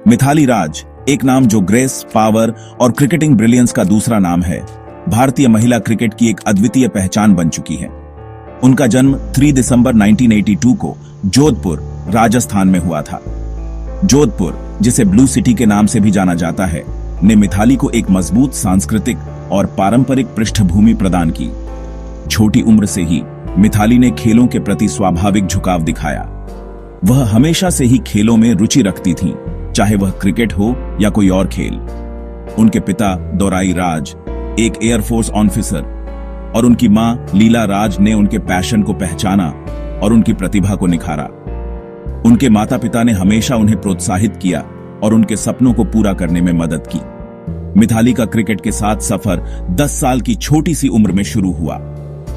मिथाली राज, एक नाम जो ग्रेस, पावर और क्रिकेटिंग ब्रिलियंस का दूसरा नाम है, भारतीय महिला क्रिकेट की एक अद्वितीय पहचान बन चुकी है। उनका जन्म 3 दिसंबर 1982 को जोधपुर, राजस्थान में हुआ था। जोधपुर, जिसे ब्लू सिटी के नाम से भी जाना जाता है, ने मिथाली को एक मजबूत सांस्कृतिक और पारंपरिक पृष्ठभूमि प्रदान की। छोटी उम्र से ही मिथाली ने खेलों के प्रति स्वाभाविक झुकाव दिखाया। वह हमेशा से ही खेलों में रुचि रखती थीं, चाहे वह क्रिकेट हो या कोई और खेल। उनके पिता दोराई राज एक एयरफोर्स ऑफिसर और उनकी मां लीला राज ने उनके पैशन को पहचाना और उनकी प्रतिभा को निखारा। उनके माता पिता ने हमेशा उन्हें प्रोत्साहित किया और उनके सपनों को पूरा करने में मदद की। मिथाली का क्रिकेट के साथ सफर 10 साल की छोटी सी उम्र में शुरू हुआ।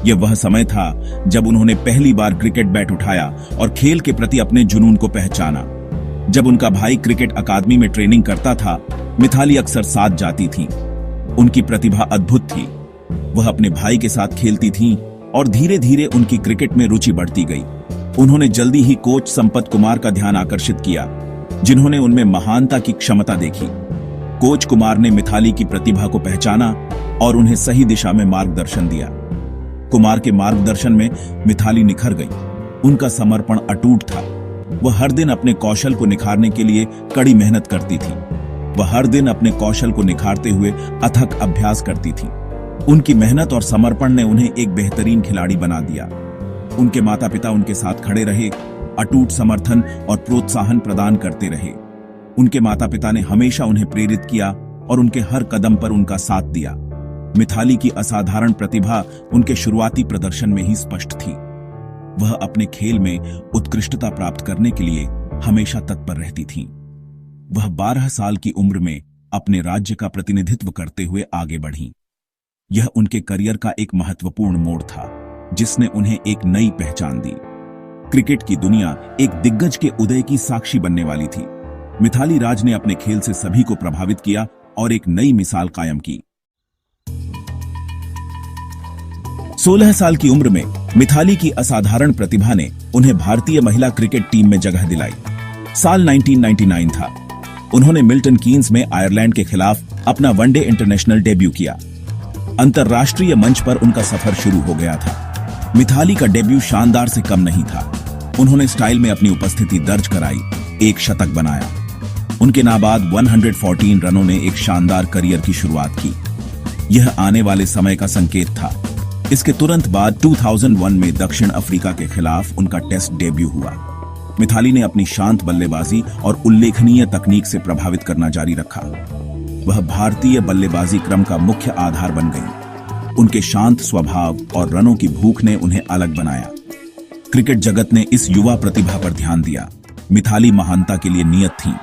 यह वह समय था जब उन्होंने पहली बार क्रिकेट बैट उठाया और खेल के प्रति अपने जुनून को पहचाना। जब उनका भाई क्रिकेट अकादमी में ट्रेनिंग करता था, मिथाली अक्सर साथ जाती थीं। उनकी प्रतिभा अद्भुत थी। वह अपने भाई के साथ खेलती थीं और धीरे धीरे उनकी क्रिकेट में रुचि बढ़ती गई। उन्होंने जल्दी ही कोच संपत कुमार का ध्यान आकर्षित किया, जिन्होंने उनमें महानता की क्षमता देखी। कोच कुमार ने मिथाली की प्रतिभा को पहचाना और उन्हें सही दिशा में मार्गदर्शन दिया। कुमार के मार्गदर्शन में मिथाली निखर गई। उनका समर्पण अटूट था। वह हर दिन अपने कौशल को निखारने के लिए कड़ी मेहनत करती थी। वह हर दिन अपने कौशल को निखारते हुए अथक अभ्यास करती थी। उनकी मेहनत और समर्पण ने उन्हें एक बेहतरीन खिलाड़ी बना दिया। उनके माता पिता उनके साथ खड़े रहे, अटूट समर्थन और प्रोत्साहन प्रदान करते रहे। उनके माता पिता ने हमेशा उन्हें प्रेरित किया और उनके हर कदम पर उनका साथ दिया। मिथाली की असाधारण प्रतिभा उनके शुरुआती प्रदर्शन में ही स्पष्ट थी। वह अपने खेल में उत्कृष्टता प्राप्त करने के लिए हमेशा तत्पर रहती थीं। वह 12 साल की उम्र में अपने राज्य का प्रतिनिधित्व करते हुए आगे बढ़ीं। यह उनके करियर का एक महत्वपूर्ण मोड़ था, जिसने उन्हें एक नई पहचान दी। क्रिकेट की दुनिया एक दिग्गज के उदय की साक्षी बनने वाली थी। मिथाली राज ने अपने खेल से सभी को प्रभावित किया और एक नई मिसाल कायम की। 16 साल की उम्र में मिथाली की असाधारण प्रतिभा ने उन्हें भारतीय महिला क्रिकेट टीम में जगह दिलाई। साल 1999 था। उन्होंने मिल्टन कीन्स में आयरलैंड के खिलाफ अपना वनडे इंटरनेशनल डेब्यू किया। अंतर्राष्ट्रीय मंच पर उनका सफर शुरू हो गया था। मिथाली का डेब्यू शानदार से कम नहीं था। उन्होंने स्टाइल में अपनी उपस्थिति दर्ज कराई, एक शतक बनाया। उनके नाबाद 114 रनों ने एक शानदार करियर की शुरुआत की। यह आने वाले समय का संकेत था। इसके तुरंत बाद 2001 में दक्षिण अफ्रीका के खिलाफ उनका टेस्ट डेब्यू हुआ। मिथाली ने अपनी शांत बल्लेबाजी और उल्लेखनीय तकनीक से प्रभावित करना जारी रखा। वह भारतीय बल्लेबाजी क्रम का मुख्य आधार बन गई। उनके शांत स्वभाव और रनों की भूख ने उन्हें अलग बनाया। क्रिकेट जगत ने इस युवा प्रतिभा पर ध्यान दिया। मिथाली महानता के लिए नियत थीं।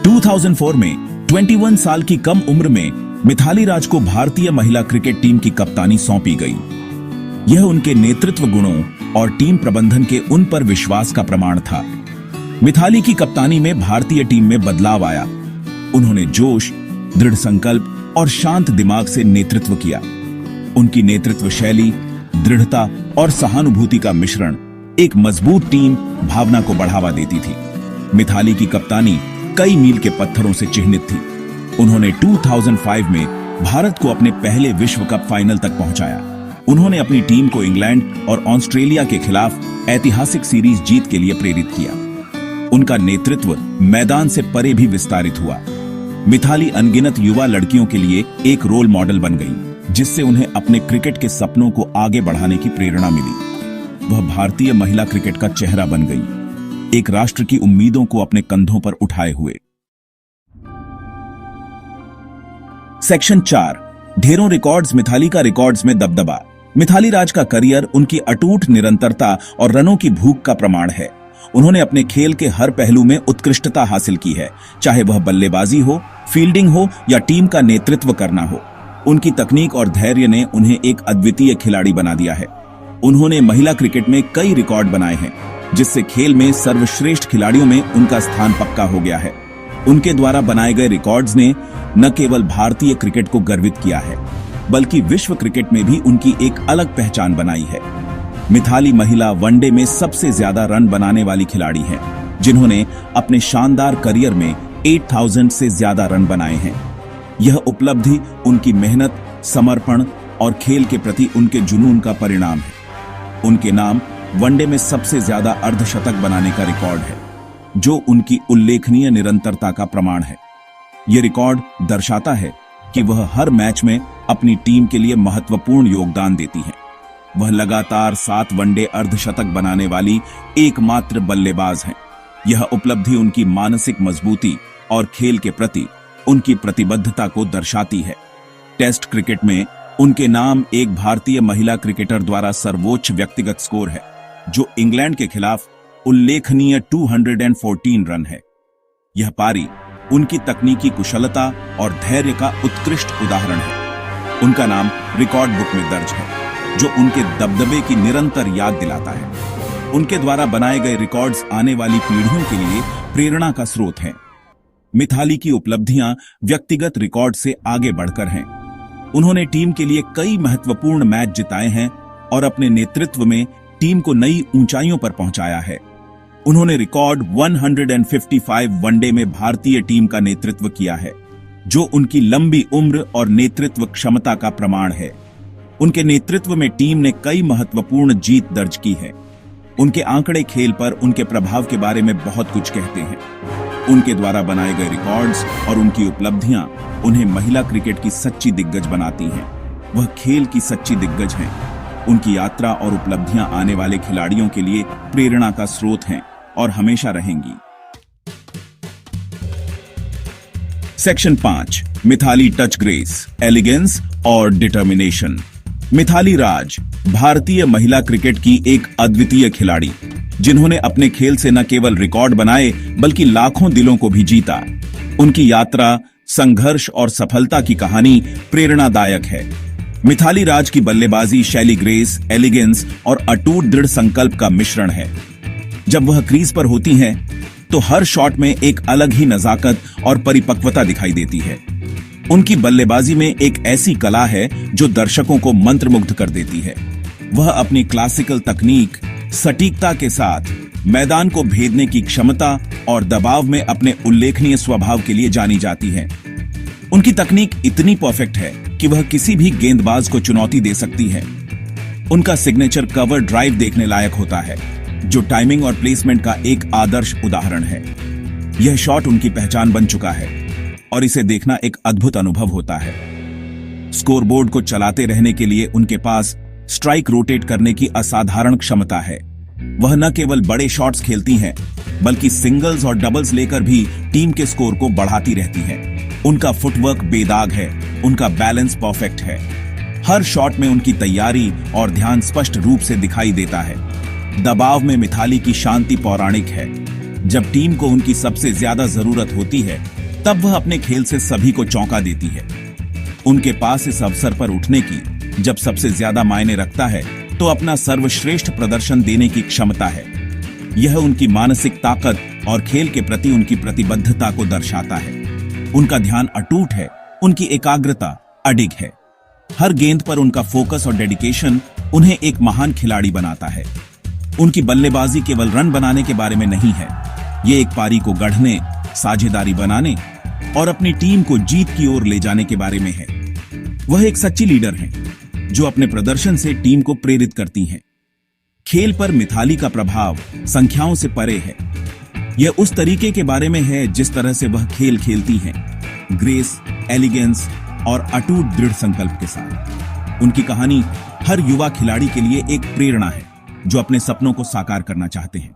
2004 में 21 साल की कम उम्र में मिथाली राज को भारतीय महिला क्रिकेट टीम की कप्तानी सौंपी गई। यह उनके नेतृत्व गुणों और टीम प्रबंधन के उन पर विश्वास का प्रमाण था। मिथाली की कप्तानी में भारतीय टीम में बदलाव आया। उन्होंने जोश, दृढ़ संकल्प और शांत दिमाग से नेतृत्व किया। उनकी नेतृत्व शैली, दृढ़ता और सहानुभूति का मिश्रण एक मजबूत टीम भावना को बढ़ावा देती थी। मिथाली की कप्तानी कई मील के पत्थरों से चिह्नित थी। उन्होंने 2005 में भारत को अपने पहले विश्व कप फाइनल तक पहुंचाया। उन्होंने अपनी टीम को इंग्लैंड और ऑस्ट्रेलिया के खिलाफ ऐतिहासिक सीरीज जीत के लिए प्रेरित किया। उनका नेतृत्व मैदान से परे भी विस्तारित हुआ। मिथाली अनगिनत युवा लड़कियों के लिए एक रोल मॉडल बन गई, जिससे उन्हें अपने क्रिकेट के सपनों को आगे बढ़ाने की प्रेरणा मिली। वह भारतीय महिला क्रिकेट का चेहरा बन गई, एक राष्ट्र की उम्मीदों को अपने कंधों पर उठाए हुए। सेक्शन 4, ढेरों रिकॉर्ड्स। मिथाली का रिकॉर्ड्स में दबदबा। मिथाली राज का करियर उनकी अटूट निरंतरता और रनों की भूख का प्रमाण है। उन्होंने अपने खेल के हर पहलू में उत्कृष्टता हासिल की है, चाहे वह बल्लेबाजी हो, फील्डिंग हो या टीम का नेतृत्व करना हो। उनकी तकनीक और धैर्य ने उन्हें एक अद्वितीय खिलाड़ी बना दिया है। उन्होंने महिला क्रिकेट में कई रिकॉर्ड बनाए हैं, जिससे खेल में सर्वश्रेष्ठ खिलाड़ियों में उनका स्थान पक्का हो गया है। उनके द्वारा बनाए गए रिकॉर्ड्स ने न केवल भारतीय क्रिकेट को गर्वित किया है, बल्कि विश्व क्रिकेट में भी उनकी एक अलग पहचान बनाई है। मिथाली महिला वनडे में सबसे ज्यादा रन बनाने वाली खिलाड़ी हैं। जिन्होंने अपने शानदार करियर में 8000 से ज्यादा रन बनाए हैं। यह उपलब्धि उनकी मेहनत, समर्पण और खेल के प्रति उनके जुनून का परिणाम है। उनके नाम वनडे में सबसे ज्यादा अर्धशतक बनाने का रिकॉर्ड है, जो उनकी उल्लेखनीय निरंतरता का प्रमाण है। यह रिकॉर्ड दर्शाता है कि वह हर मैच में अपनी टीम के लिए महत्वपूर्ण योगदान देती हैं। वह लगातार 7 वनडे अर्धशतक बनाने वाली एकमात्र बल्लेबाज हैं। यह उपलब्धि उनकी मानसिक मजबूती और खेल के प्रति उनकी प्रतिबद्धता को दर्शाती है। टेस्ट क्रिकेट में उनके नाम एक भारतीय महिला क्रिकेटर द्वारा सर्वोच्च व्यक्तिगत स्कोर है, जो इंग्लैंड के खिलाफ उल्लेखनीय 214 रन है। यह पारी उनकी तकनीकी कुशलता और धैर्य का उत्कृष्ट उदाहरण है। उनका नाम रिकॉर्ड बुक में दर्ज है, जो उनके दबदबे की निरंतर याद दिलाता है। उनके द्वारा बनाए गए रिकॉर्ड्स आने वाली पीढ़ियों के लिए प्रेरणा का स्रोत हैं। मिथाली की उपलब्धियां व्यक्तिगत रिकॉर्ड से आगे बढ़कर हैं। उन्होंने टीम के लिए कई महत्वपूर्ण मैच जिताए हैं और अपने नेतृत्व में टीम को नई ऊंचाइयों पर पहुंचाया है। उन्होंने रिकॉर्ड 155 वनडे में भारतीय टीम का नेतृत्व किया है, जो उनकी लंबी उम्र और नेतृत्व क्षमता का प्रमाण है। उनके नेतृत्व में टीम ने कई महत्वपूर्ण जीत दर्ज की है। उनके आंकड़े खेल पर उनके प्रभाव के बारे में बहुत कुछ कहते हैं। उनके द्वारा बनाए गए रिकॉर्ड्स और उनकी उपलब्धियां उन्हें महिला क्रिकेट की सच्ची दिग्गज बनाती हैं। वह खेल की सच्ची दिग्गज हैं। उनकी यात्रा और उपलब्धियां आने वाले खिलाड़ियों के लिए प्रेरणा का स्रोत हैं और हमेशा रहेंगी। Section 5, Mithali touch grace, elegance और डिटर्मिनेशन। मिथाली राज भारतीय महिला क्रिकेट की एक अद्वितीय खिलाड़ी, जिन्होंने अपने खेल से न केवल रिकॉर्ड बनाए बल्कि लाखों दिलों को भी जीता। उनकी यात्रा, संघर्ष और सफलता की कहानी प्रेरणादायक है। मिथाली राज की बल्लेबाजी शैली ग्रेस, एलिगेंस और अटूट दृढ़ संकल्प का मिश्रण है। जब वह क्रीज पर होती हैं, तो हर शॉट में एक अलग ही नजाकत और परिपक्वता दिखाई देती है। उनकी बल्लेबाजी में एक ऐसी कला है जो दर्शकों को मंत्रमुग्ध कर देती है। वह अपनी क्लासिकल तकनीक, सटीकता के साथ मैदान को भेदने की क्षमता और दबाव में अपने उल्लेखनीय स्वभाव के लिए जानी जाती है। उनकी तकनीक इतनी परफेक्ट है कि वह किसी भी गेंदबाज को चुनौती दे सकती है। उनका सिग्नेचर कवर ड्राइव देखने लायक होता है, जो टाइमिंग और प्लेसमेंट का एक आदर्श उदाहरण है। यह शॉट उनकी पहचान बन चुका है और इसे देखना एक अद्भुत अनुभव होता है। स्कोरबोर्ड को चलाते रहने के लिए उनके पास स्ट्राइक रोटेट करने की असाधारण क्षमता है। वह न केवल बड़े शॉट्स खेलती हैं, बल्कि सिंगल्स और डबल्स लेकर भी टीम के स्कोर को बढ़ाती रहती हैं। उनका फुटवर्क बेदाग है, उनका बैलेंस परफेक्ट है। हर शॉट में उनकी तैयारी और ध्यान स्पष्ट रूप से दिखाई देता है। दबाव में मिथाली की शांति पौराणिक है। जब टीम को उनकी सबसे ज्यादा जरूरत होती है, तब वह अपने खेल से सभी को चौंका देती है। उनके पास इस अवसर पर उठने की जब सबसे ज्यादा मायने रखता है, तो अपना सर्वश्रेष्ठ प्रदर्शन देने की क्षमता है। यह उनकी मानसिक ताकत और खेल के प्रति उनकी प्रतिबद्धता को दर्शाता है। उनका ध्यान अटूट है, उनकी एकाग्रता अडिग है। हर गेंद पर उनका फोकस और डेडिकेशन उन्हें एक महान खिलाड़ी बनाता है। उनकी बल्लेबाजी केवल रन बनाने के बारे में नहीं है, ये एक पारी को गढ़ने, साझेदारी बनाने और अपनी टीम को जीत की ओर ले जाने के बारे में है। वह एक सच्ची लीडर हैं, जो अपने प्रदर्शन से टीम को प्रेरित करती हैं। खेल पर मिथाली का प्रभाव संख्याओं से परे है। यह उस तरीके के बारे में है जिस तरह से वह खेल खेलती हैं, ग्रेस, एलिगेंस और अटूट दृढ़ संकल्प के साथ। उनकी कहानी हर युवा खिलाड़ी के लिए एक प्रेरणा है, जो अपने सपनों को साकार करना चाहते हैं।